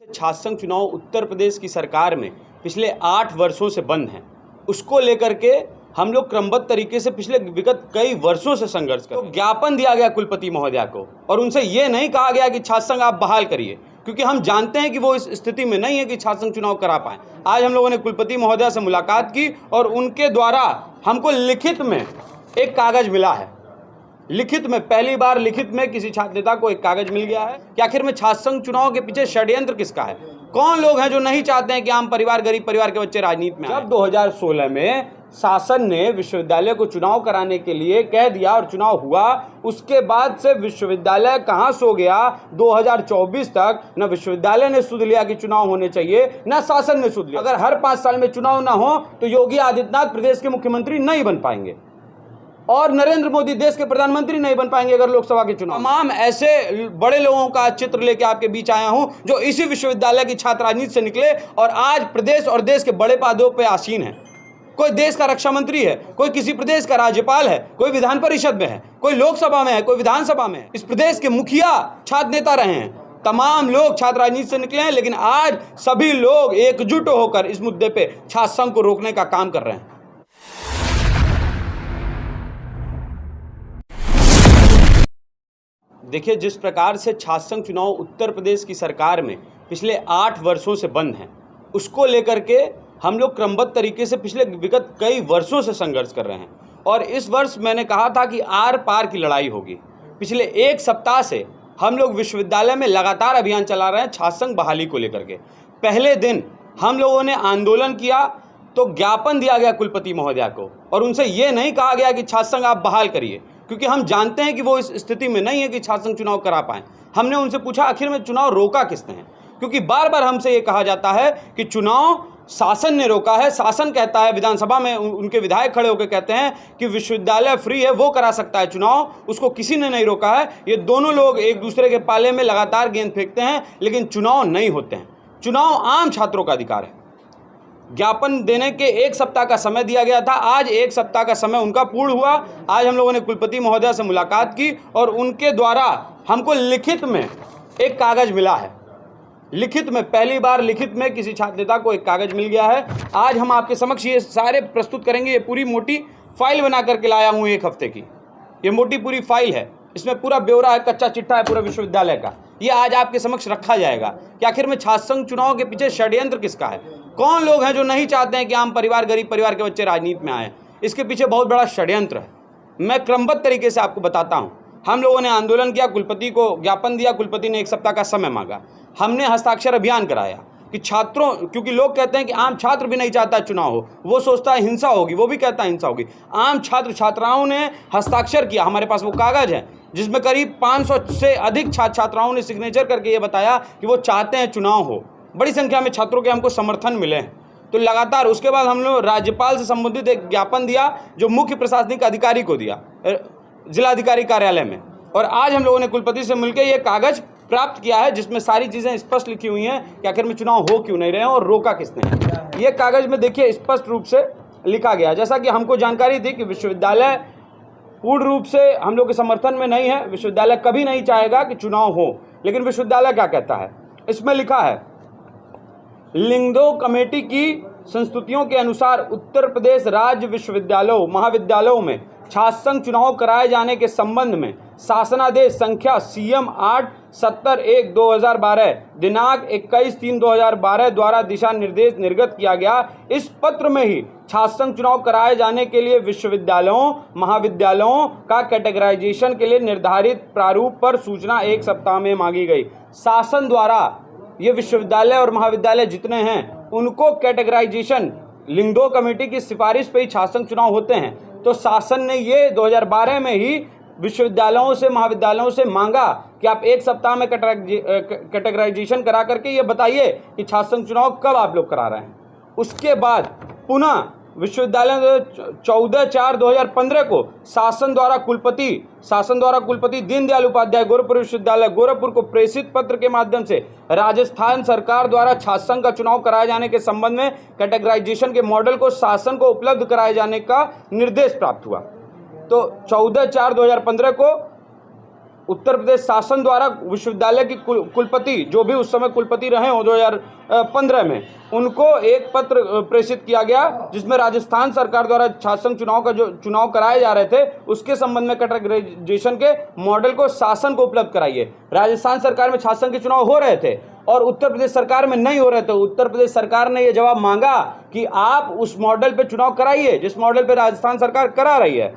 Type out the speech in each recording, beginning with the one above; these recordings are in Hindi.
छात्र संघ चुनाव उत्तर प्रदेश की सरकार में पिछले 8 वर्षों से बंद हैं। उसको लेकर के हम लोग क्रमबद्ध तरीके से पिछले विगत कई वर्षों से संघर्ष कर रहे हैं। तो ज्ञापन दिया गया कुलपति महोदया को और उनसे ये नहीं कहा गया कि छात्र संघ आप बहाल करिए, क्योंकि हम जानते हैं कि वो इस स्थिति में नहीं है कि छात्र संघ चुनाव करा पाए। आज हम लोगों ने कुलपति महोदया से मुलाकात की और उनके द्वारा हमको लिखित में एक कागज मिला है। लिखित में पहली बार लिखित में किसी छात्र नेता को एक कागज मिल गया है कि आखिर में छात्र संघ चुनाव के पीछे षड्यंत्र किसका है। कौन लोग हैं जो नहीं चाहते हैं कि आम परिवार, गरीब परिवार के बच्चे राजनीति में आए। जब 2016 में शासन ने विश्वविद्यालय को चुनाव कराने के लिए कह दिया और चुनाव हुआ, उसके बाद से विश्वविद्यालय कहां सो गया। 2024 तक न विश्वविद्यालय ने सुध लिया कि चुनाव होने चाहिए, न शासन ने सुध लिया। अगर हर 5 साल में चुनाव ना हो तो योगी आदित्यनाथ प्रदेश के मुख्यमंत्री नहीं बन पाएंगे और नरेंद्र मोदी देश के प्रधानमंत्री नहीं बन पाएंगे अगर लोकसभा के चुनाव। तमाम ऐसे बड़े लोगों का चित्र लेके आपके बीच आया हूं जो इसी विश्वविद्यालय की छात्र राजनीति से निकले और आज प्रदेश और देश के बड़े पदों पे आसीन है। कोई देश का रक्षा मंत्री है, कोई किसी प्रदेश का राज्यपाल है, कोई विधान परिषद में है, कोई लोकसभा में है, कोई विधानसभा में है। इस प्रदेश के मुखिया छात्र नेता रहे हैं। तमाम लोग छात्र राजनीति से निकले हैं, लेकिन आज सभी लोग एकजुट होकर इस मुद्दे पे छात्र संघ को रोकने का काम कर रहे हैं। देखिए, जिस प्रकार से छात्र संघ चुनाव उत्तर प्रदेश की सरकार में पिछले 8 वर्षों से बंद हैं, उसको लेकर के हम लोग क्रमबद्ध तरीके से पिछले विगत कई वर्षों से संघर्ष कर रहे हैं। और इस वर्ष मैंने कहा था कि आर पार की लड़ाई होगी। पिछले 1 सप्ताह से हम लोग विश्वविद्यालय में लगातार अभियान चला रहे हैं छात्र संघ बहाली को लेकर के। पहले दिन हम लोगों ने आंदोलन किया तो ज्ञापन दिया गया कुलपति महोदया को और उनसे ये नहीं कहा गया कि छात्र संघ आप बहाल करिए, क्योंकि हम जानते हैं कि वो इस स्थिति में नहीं है कि छात्र संघ चुनाव करा पाए। हमने उनसे पूछा आखिर में चुनाव रोका किसने है, क्योंकि बार बार हमसे ये कहा जाता है कि चुनाव शासन ने रोका है। शासन कहता है, विधानसभा में उनके विधायक खड़े होकर कहते हैं कि विश्वविद्यालय फ्री है, वो करा सकता है चुनाव, उसको किसी ने नहीं रोका है। ये दोनों लोग एक दूसरे के पाले में लगातार गेंद फेंकते हैं, लेकिन चुनाव नहीं होते हैं। चुनाव आम छात्रों का अधिकार है। ज्ञापन देने के 1 सप्ताह का समय दिया गया था, आज 1 सप्ताह का समय उनका पूर्ण हुआ। आज हम लोगों ने कुलपति महोदया से मुलाकात की और उनके द्वारा हमको लिखित में एक कागज मिला है। लिखित में पहली बार लिखित में किसी छात्र नेता को एक कागज मिल गया है। आज हम आपके समक्ष ये सारे प्रस्तुत करेंगे। ये पूरी मोटी फाइल बना करके लाया हूँ 1 हफ्ते की। ये मोटी पूरी फाइल है, इसमें पूरा ब्यौरा है, कच्चा चिट्ठा है पूरा विश्वविद्यालय का। ये आज आपके समक्ष रखा जाएगा कि आखिर में छात्र संघ चुनाव के पीछे षड्यंत्र किसका है। कौन लोग हैं जो नहीं चाहते हैं कि आम परिवार, गरीब परिवार के बच्चे राजनीति में आए। इसके पीछे बहुत बड़ा षड्यंत्र है। मैं क्रमबद्ध तरीके से आपको बताता हूँ। हम लोगों ने आंदोलन किया, कुलपति को ज्ञापन दिया, कुलपति ने 1 सप्ताह का समय मांगा। हमने हस्ताक्षर अभियान कराया कि छात्रों, क्योंकि लोग कहते हैं कि आम छात्र भी नहीं चाहता चुनाव हो, वो सोचता है हिंसा होगी, वो भी कहता है हिंसा होगी। आम छात्र छात्राओं ने हस्ताक्षर किया। हमारे पास वो कागज है जिसमें करीब 500 से अधिक छात्र छात्राओं ने सिग्नेचर करके ये बताया कि वो चाहते हैं चुनाव हो। बड़ी संख्या में छात्रों के हमको समर्थन मिले हैं। तो लगातार उसके बाद हम लोग राज्यपाल से संबंधित एक ज्ञापन दिया जो मुख्य प्रशासनिक अधिकारी को दिया जिलाधिकारी कार्यालय में। और आज हम लोगों ने कुलपति से मिलकर ये कागज प्राप्त किया है जिसमें सारी चीज़ें स्पष्ट लिखी हुई हैं कि आखिर में चुनाव हो क्यों नहीं रहे हैं और रोका किसने है। ये कागज में देखिए स्पष्ट रूप से लिखा गया, जैसा कि हमको जानकारी थी कि विश्वविद्यालय पूर्ण रूप से हम लोग के समर्थन में नहीं है। विश्वविद्यालय कभी नहीं चाहेगा कि चुनाव हो, लेकिन विश्वविद्यालय क्या कहता है, इसमें लिखा है लिंगदो कमेटी की संस्तुतियों के अनुसार उत्तर प्रदेश राज्य विश्वविद्यालयों महाविद्यालयों में छात्र संघ चुनाव कराए जाने के संबंध में शासनादेश संख्या CM 870/1/2012 दिनांक 21/3/2012 द्वारा दिशा निर्देश निर्गत किया गया। इस पत्र में ही छात्र संघ चुनाव कराए जाने के लिए विश्वविद्यालयों महाविद्यालयों का कैटेगराइजेशन के लिए निर्धारित प्रारूप पर सूचना 1 सप्ताह में मांगी गई। शासन द्वारा ये विश्वविद्यालय और महाविद्यालय जितने हैं उनको कैटेगराइजेशन लिंगदो कमेटी की सिफारिश पे ही छात्र संघ चुनाव होते हैं। तो शासन ने ये 2012 में ही विश्वविद्यालयों से महाविद्यालयों से मांगा कि आप 1 सप्ताह में कैटेगराइजेशन करा करके ये बताइए कि छात्र संघ चुनाव कब आप लोग करा रहे हैं। उसके बाद पुनः विश्वविद्यालय 14/4/2015 को शासन द्वारा कुलपति दीनदयाल उपाध्याय गोरखपुर विश्वविद्यालय गोरखपुर को प्रेषित पत्र के माध्यम से राजस्थान सरकार द्वारा छात्र संघ का चुनाव कराए जाने के संबंध में कैटेगराइजेशन के मॉडल को शासन को उपलब्ध कराए जाने का निर्देश प्राप्त हुआ। तो 14/4/2015 को उत्तर प्रदेश शासन द्वारा विश्वविद्यालय की कुलपति, जो भी उस समय कुलपति रहे हो 2015 में, उनको एक पत्र प्रेषित किया गया जिसमें राजस्थान सरकार द्वारा छात्र संघ चुनाव का जो चुनाव कराए जा रहे थे उसके संबंध में कैटेगराइजेशन के मॉडल को शासन को उपलब्ध कराइए। राजस्थान सरकार में छात्र संघ के चुनाव हो रहे थे और उत्तर प्रदेश सरकार में नहीं हो रहे थे। उत्तर प्रदेश सरकार ने यह जवाब मांगा कि आप उस मॉडल पे चुनाव कराइए जिस मॉडल पे राजस्थान सरकार करा रही है।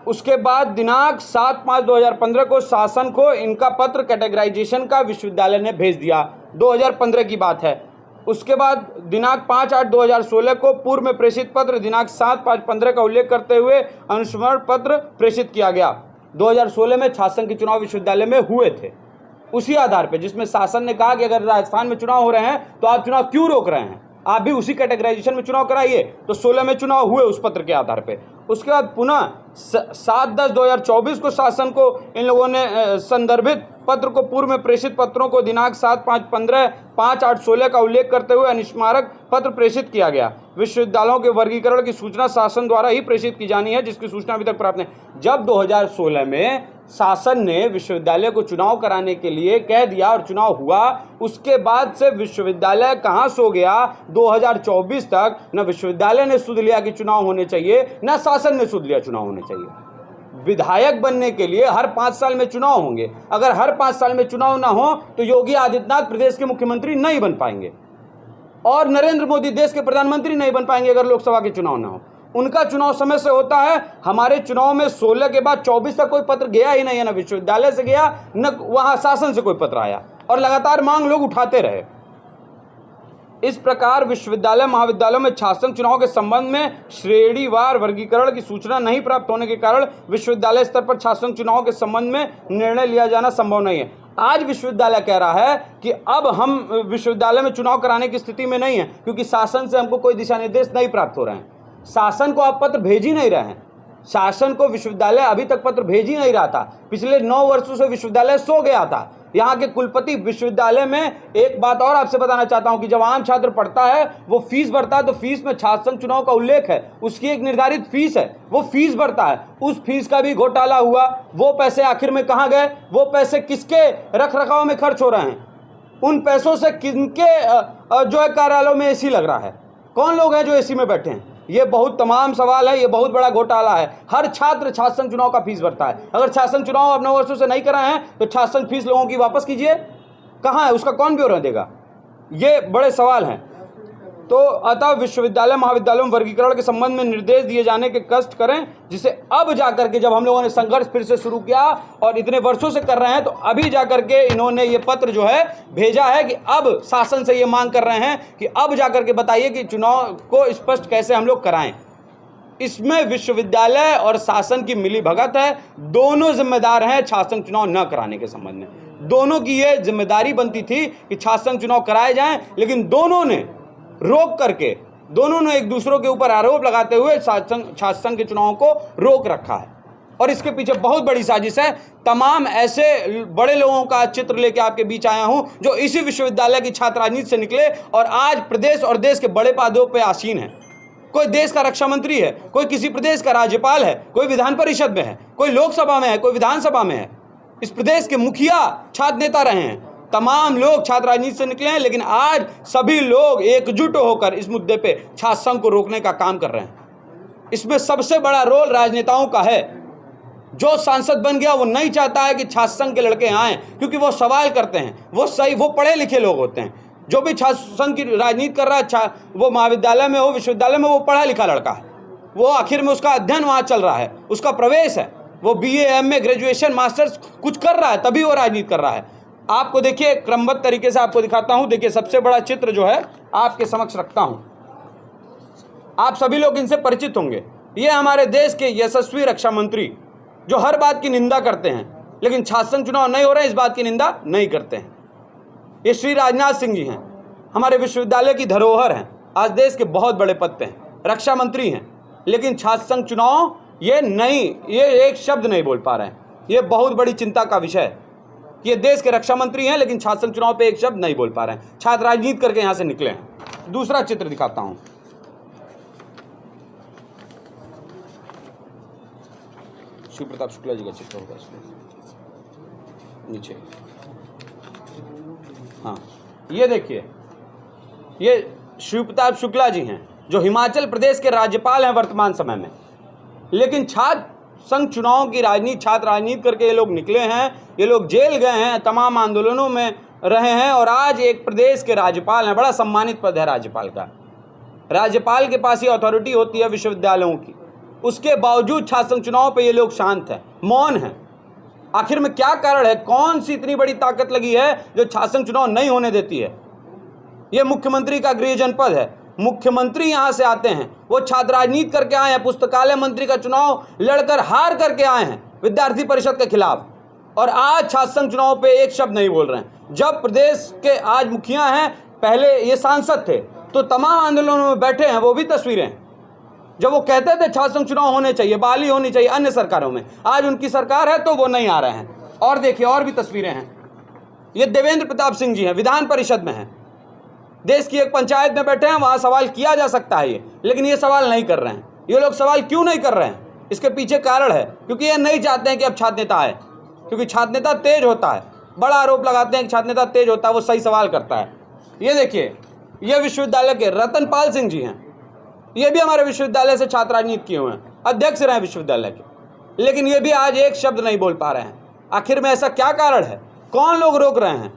उसके बाद दिनांक 7/5/2015 को शासन को इनका पत्र कैटेगराइजेशन का विश्वविद्यालय ने भेज दिया। 2015 की बात है। उसके बाद दिनांक 5/8/2016 को पूर्व में प्रेषित पत्र दिनांक 7/5/15 का उल्लेख करते हुए अनुस्मरण पत्र प्रेषित किया गया। 2016 में छात्र संघ के चुनाव विश्वविद्यालय में हुए थे उसी आधार पर, जिसमें शासन ने कहा कि अगर राजस्थान में चुनाव हो रहे हैं तो आप चुनाव क्यों रोक रहे हैं, आप भी उसी कैटेगराइजेशन में चुनाव कराइए। तो 16 में चुनाव हुए उस पत्र के आधार पे। उसके बाद पुनः 7/10/2024 को शासन को इन लोगों ने संदर्भित पत्र को पूर्व में प्रेषित पत्रों को दिनांक 7/5/15, 5/8/16 का उल्लेख करते हुए अनुस्मारक पत्र प्रेषित किया गया। विश्वविद्यालयों के वर्गीकरण की सूचना शासन द्वारा ही प्रेषित की जानी है, जिसकी सूचना अभी तक प्राप्त नहीं। जब 2016 में शासन ने विश्वविद्यालय को चुनाव कराने के लिए कह दिया और चुनाव हुआ, उसके बाद से विश्वविद्यालय कहाँ सो गया। 2024 तक न विश्वविद्यालय ने सुध लिया कि चुनाव होने चाहिए, न शासन ने सुध लिया चुनाव होने चाहिए। विधायक बनने के लिए हर 5 साल में चुनाव होंगे। अगर हर 5 साल में चुनाव ना हो तो योगी आदित्यनाथ प्रदेश के मुख्यमंत्री नहीं बन पाएंगे और नरेंद्र मोदी देश के प्रधानमंत्री नहीं बन पाएंगे अगर लोकसभा के चुनाव ना हो। उनका चुनाव समय से होता है। हमारे चुनाव में 16 के बाद 24 तक कोई पत्र गया ही नहीं है, न विश्वविद्यालय से गया न वहां शासन से कोई पत्र आया और लगातार मांग लोग उठाते रहे। इस प्रकार विश्वविद्यालय महाविद्यालयों में छात्र संघ चुनाव के संबंध में श्रेणीवार वर्गीकरण की सूचना नहीं प्राप्त होने के कारण विश्वविद्यालय स्तर पर छात्र संघ चुनाव के संबंध में निर्णय लिया जाना संभव नहीं है। आज विश्वविद्यालय कह रहा है कि अब हम विश्वविद्यालय में चुनाव कराने की स्थिति में नहीं है क्योंकि शासन से हमको कोई दिशा निर्देश नहीं प्राप्त हो रहे हैं। शासन को आप पत्र भेज ही नहीं रहे हैं। शासन को विश्वविद्यालय अभी तक पत्र भेज ही नहीं रहा था। पिछले 9 वर्षों से विश्वविद्यालय सो गया था। यहाँ के कुलपति विश्वविद्यालय में एक बात और आपसे बताना चाहता हूँ कि जब आम छात्र पढ़ता है वो फीस भरता है तो फीस में छात्र संघ चुनाव का उल्लेख है, उसकी एक निर्धारित फीस है, वो फीस भरता है। उस फीस का भी घोटाला हुआ। वो पैसे आखिर में कहाँ गए? वो पैसे किसके रख रखाव में खर्च हो रहे हैं? उन पैसों से किनके जो है कार्यालयों में एसी लग रहा है? कौन लोग हैं जो एसी में बैठे हैं? ये बहुत तमाम सवाल है। ये बहुत बड़ा घोटाला है। हर छात्र छात्र संघ चुनाव का फीस भरता है। अगर छात्र संघ चुनाव आप 9 वर्षों से नहीं कराए हैं तो छात्र संघ फीस लोगों की वापस कीजिए। कहाँ है उसका? कौन ब्यौरा देगा? ये बड़े सवाल हैं। तो अतः विश्वविद्यालय महाविद्यालयों में वर्गीकरण के संबंध में निर्देश दिए जाने के कष्ट करें, जिसे अब जाकर के जब हम लोगों ने संघर्ष फिर से शुरू किया और इतने वर्षों से कर रहे हैं तो अभी जाकर के इन्होंने ये पत्र जो है भेजा है कि अब शासन से ये मांग कर रहे हैं कि अब जाकर के बताइए कि चुनाव को स्पष्ट कैसे हम लोग कराएं। इसमें विश्वविद्यालय और शासन की मिली भगत है। दोनों जिम्मेदार हैं छात्र संघ चुनाव न कराने के संबंध में। दोनों की ये जिम्मेदारी बनती थी कि छात्र संघ चुनाव कराए जाएं, लेकिन दोनों ने रोक करके, दोनों ने एक दूसरों के ऊपर आरोप लगाते हुए छात्र संघ के चुनावों को रोक रखा है। और इसके पीछे बहुत बड़ी साजिश है। तमाम ऐसे बड़े लोगों का चित्र लेके आपके बीच आया हूं जो इसी विश्वविद्यालय की छात्र राजनीति से निकले और आज प्रदेश और देश के बड़े पदों पे आसीन है। कोई देश का रक्षा मंत्री है, कोई किसी प्रदेश का राज्यपाल है, कोई विधान परिषद में है, कोई लोकसभा में है, कोई विधानसभा में है। इस प्रदेश के मुखिया छात्र नेता रहे हैं। तमाम लोग छात्र राजनीति से निकले हैं, लेकिन आज सभी लोग एकजुट होकर इस मुद्दे पे छात्र संघ को रोकने का काम कर रहे हैं। इसमें सबसे बड़ा रोल राजनेताओं का है। जो सांसद बन गया वो नहीं चाहता है कि छात्र संघ के लड़के आएं, क्योंकि वो सवाल करते हैं, वो पढ़े लिखे लोग होते हैं। जो भी छात्र संघ की राजनीति कर रहा है, वो महाविद्यालय में हो, विश्वविद्यालय में, वो पढ़ा लिखा लड़का है। वो आखिर में उसका अध्ययन वहाँ चल रहा है, उसका प्रवेश है, वो BA MA ग्रेजुएशन मास्टर्स कुछ कर रहा है, तभी वो राजनीति कर रहा है। आपको देखिए क्रमबद्ध तरीके से आपको दिखाता हूं। देखिए सबसे बड़ा चित्र जो है आपके समक्ष रखता हूं। आप सभी लोग इनसे परिचित होंगे। ये हमारे देश के यशस्वी रक्षा मंत्री जो हर बात की निंदा करते हैं, लेकिन छात्र संघ चुनाव नहीं हो रहे हैं इस बात की निंदा नहीं करते हैं। ये श्री राजनाथ सिंह जी हैं, हमारे विश्वविद्यालय की धरोहर हैं, आज देश के बहुत बड़े पद पे हैं, रक्षा मंत्री हैं, लेकिन छात्र संघ चुनाव ये एक शब्द नहीं बोल पा रहे हैं। ये बहुत बड़ी चिंता का विषय है कि ये देश के रक्षा मंत्री हैं लेकिन छात्र संघ चुनाव पे एक शब्द नहीं बोल पा रहे हैं। छात्र राजनीति करके यहां से निकले हैं। दूसरा चित्र दिखाता हूं। शिव प्रताप शुक्ला जी का चित्र होगा इसमें। नीचे, हाँ ये देखिए, ये शिव प्रताप शुक्ला जी हैं जो हिमाचल प्रदेश के राज्यपाल हैं वर्तमान समय में। लेकिन छात्र संघ चुनाव की राजनीति, छात्र राजनीति करके ये लोग निकले हैं, ये लोग जेल गए हैं, तमाम आंदोलनों में रहे हैं और आज एक प्रदेश के राज्यपाल हैं। बड़ा सम्मानित पद है राज्यपाल का। राज्यपाल के पास ही अथॉरिटी होती है विश्वविद्यालयों की। उसके बावजूद छात्र संघ चुनाव पे ये लोग शांत हैं, मौन हैं। आखिर में क्या कारण है? कौन सी इतनी बड़ी ताकत लगी है जो छात्र संघ चुनाव नहीं होने देती है? ये मुख्यमंत्री का गृह जनपद है। मुख्यमंत्री यहाँ से आते हैं, वो छात्र राजनीति करके आए हैं, पुस्तकालय मंत्री का चुनाव लड़कर हार करके आए हैं विद्यार्थी परिषद के खिलाफ, और आज छात्र संघ चुनाव पे एक शब्द नहीं बोल रहे हैं। जब प्रदेश के आज मुखिया हैं, पहले ये सांसद थे तो तमाम आंदोलनों में बैठे हैं, वो भी तस्वीरें हैं। जब वो कहते थे छात्र संघ चुनाव होने चाहिए, बहाली होनी चाहिए अन्य सरकारों में, आज उनकी सरकार है तो वो नहीं आ रहे हैं। और देखिए और भी तस्वीरें हैं। ये देवेंद्र प्रताप सिंह जी हैं, विधान परिषद में हैं, देश की एक पंचायत में बैठे हैं, वहाँ सवाल किया जा सकता है ये, लेकिन ये सवाल नहीं कर रहे हैं। ये लोग सवाल क्यों नहीं कर रहे हैं? इसके पीछे कारण है, क्योंकि ये नहीं चाहते हैं कि अब छात्र नेता आए, क्योंकि छात्र नेता तेज होता है। बड़ा आरोप लगाते हैं कि छात्र नेता तेज होता है, वो सही सवाल करता है। ये देखिए, ये विश्वविद्यालय के रतनपाल सिंह जी हैं, ये भी हमारे विश्वविद्यालय से छात्र राजनीति किए हुए हैं, अध्यक्ष रहे विश्वविद्यालय के, लेकिन ये भी आज एक शब्द नहीं बोल पा रहे हैं। आखिर में ऐसा क्या कारण है? कौन लोग रोक रहे हैं?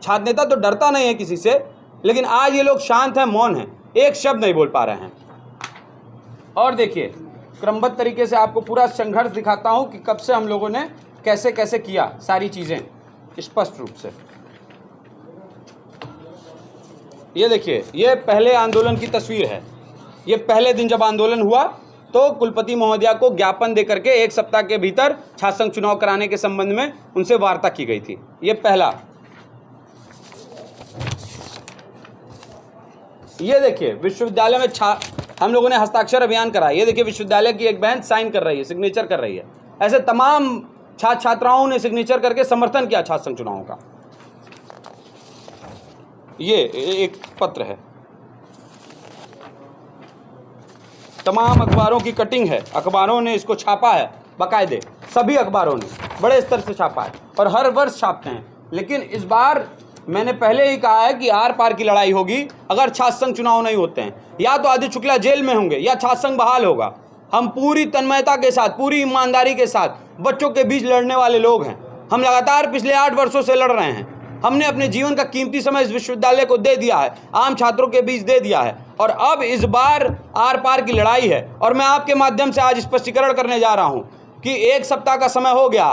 छात्र नेता तो डरता नहीं है किसी से, लेकिन आज ये लोग शांत हैं, मौन हैं, एक शब्द नहीं बोल पा रहे हैं। और देखिए, क्रमबद्ध तरीके से आपको पूरा संघर्ष दिखाता हूं कि कब से हम लोगों ने कैसे कैसे किया सारी चीज़ें स्पष्ट रूप से। ये देखिए, ये पहले आंदोलन की तस्वीर है। ये पहले दिन जब आंदोलन हुआ तो कुलपति महोदया को ज्ञापन देकर के 1 सप्ताह के भीतर छात्र संघ चुनाव कराने के संबंध में उनसे वार्ता की गई थी। ये पहला। ये देखिए, विश्वविद्यालय में हम लोगों ने हस्ताक्षर अभियान कराया। ये देखिए, विश्वविद्यालय की एक बहन साइन कर रही है, सिग्नेचर कर रही है। ऐसे तमाम छात्र छात्राओं ने सिग्नेचर करके समर्थन किया छात्र संघ चुनाव का। ये एक पत्र है, तमाम अखबारों की कटिंग है, अखबारों ने इसको छापा है, बाकायदे सभी अखबारों ने बड़े स्तर से छापा है और हर वर्ष छापते हैं। लेकिन इस बार मैंने पहले ही कहा है कि आर पार की लड़ाई होगी अगर छात्र संघ चुनाव नहीं होते हैं। या तो आदित्य शुक्ला जेल में होंगे या छात्र संघ बहाल होगा। हम पूरी तन्मयता के साथ, पूरी ईमानदारी के साथ बच्चों के बीच लड़ने वाले लोग हैं। हम लगातार पिछले 8 वर्षों से लड़ रहे हैं। हमने अपने जीवन का कीमती समय इस विश्वविद्यालय को दे दिया है, आम छात्रों के बीच दे दिया है, और अब इस बार आर पार की लड़ाई है। और मैं आपके माध्यम से आज स्पष्टीकरण करने जा रहा हूं कि 1 सप्ताह का समय हो गया।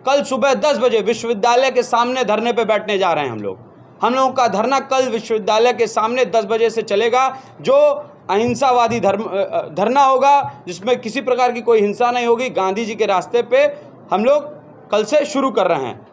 कल सुबह 10 बजे विश्वविद्यालय के सामने धरने पे बैठने जा रहे हैं हम लोग। हम लोगों का धरना कल विश्वविद्यालय के सामने 10 बजे से चलेगा, जो अहिंसावादी धरना होगा, जिसमें किसी प्रकार की कोई हिंसा नहीं होगी। गांधी जी के रास्ते पे हम लोग कल से शुरू कर रहे हैं।